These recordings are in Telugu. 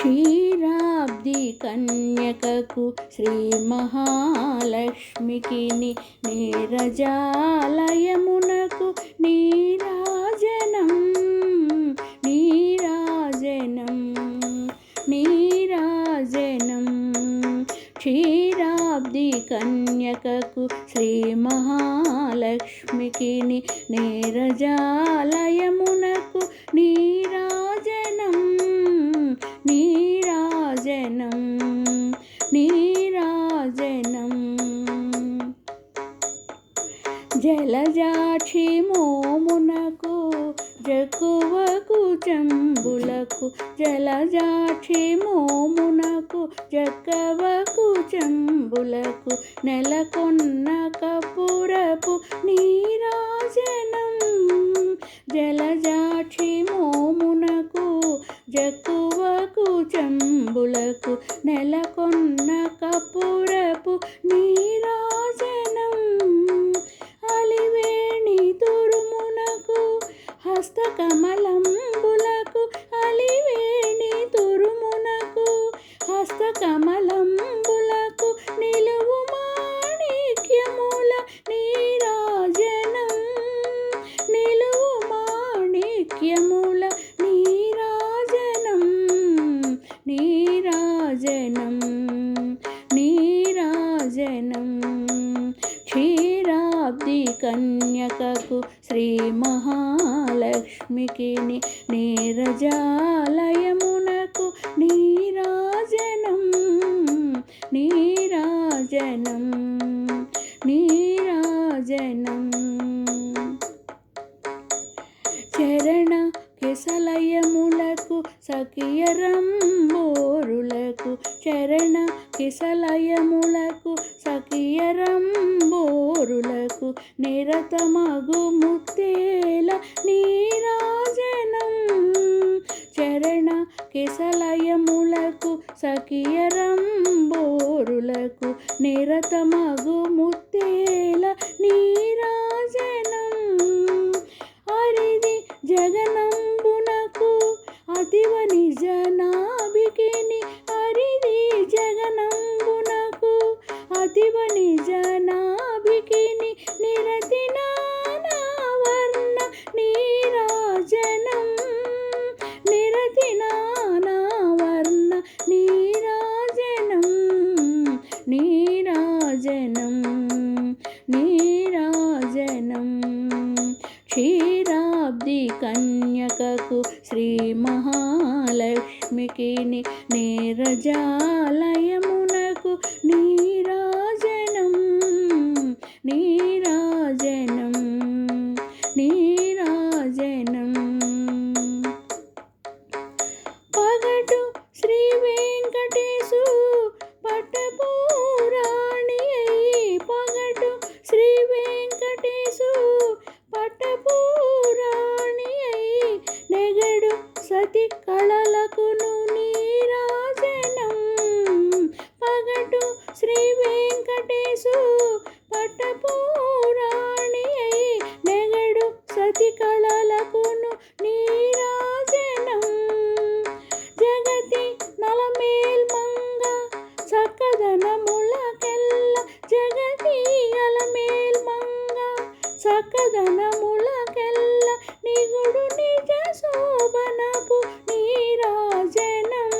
క్షీరాబ్ది కన్యకకు శ్రీ మహాలక్ష్మికి నీరజాలయమునకు నీరాజనం నీరాజనం నీరాజనం. క్షీరాబ్ది కన్యకకు శ్రీ మహాలక్ష్మికి నీరజాలయమునకు నీరాజనం నీరాజనం నీరాజనం. జలజాక్షి మోమునకు జక్కువకు చెంబులకు జలజాక్షి మోమునకు జక్కవకు చెంబులకు నెలకొన్న కపురపు నీరాజనం. జలజాక్షి మోమునకు జక్కువకు చెంబులకు నెలకొన్న కపురపు నీరాజనం. అలివేణి తురుమునకు హస్తకమలంబులకు అలివేణి తురుమునకు హస్తకమలంబులకు నిలువు మాణిక్యముల నీరాజనం నిలువు మాణిక్యముల నీరాజనం నీరాజనం నీరాజనం. క్షీరాబ్ది కన్యకకు శ్రీ మహాలక్ష్మికి నీరజాలయమునకు నీరాజనం నీరాజనం నీరాజనం. చరణ కిసలయములకు సఖియరంబోరులకు చరణ కిసలయములకు సఖియరంబోరులకు నిరతమగు ముత్తేల నీరాజనం. చరణ కిసలయములకు సఖియరంబోరులకు నిరతమగు ముత్తేల నీరాజనం. అరిది జగనంబునకు అతివ నిజనాభికి అరిది జగనంబునకు అతివ నిజనాభికి నిరతి నానావర్ణ నీరాజనం నిరతి నానావర్ణ నీరాజనం నీరాజనం నీరాజనం. క్షీరాబ్ది కన్యకకు శ్రీ మహాలక్ష్మికి నీరజాలయమునకు నీరాజనం నీరాజనం నీరాజనం. పగటు శ్రీ వెంకటేశు పట్టపురాణి పగటు శ్రీ వెంకటేశు పట్టపురాణి నెగడు సతి కళలకును నీరాజనం. పగటు శ్రీ వెంకటేశు పట్టపురాణి నెగడు సతి కళలకును నీరాజనం. జగతి నలమేల్మంగ చక్కదనములకెల్ల జగతి అలమేల్మంగ చక్కదనములకెల్ల నిగుడు నిజ శోభనపు నీరాజనం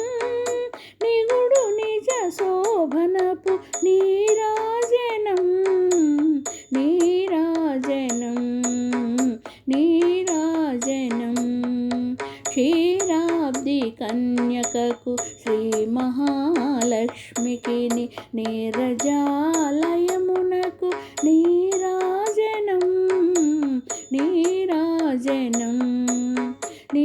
నిగుడు నిజ శోభనపు నీరాజనం నీరాజనం నీరాజనం. క్షీరాబ్ది కన్యకకు శ్రీ మహాలక్ష్మికి నీరజాలయమునకు నీరాజనం నీరాజనం నీ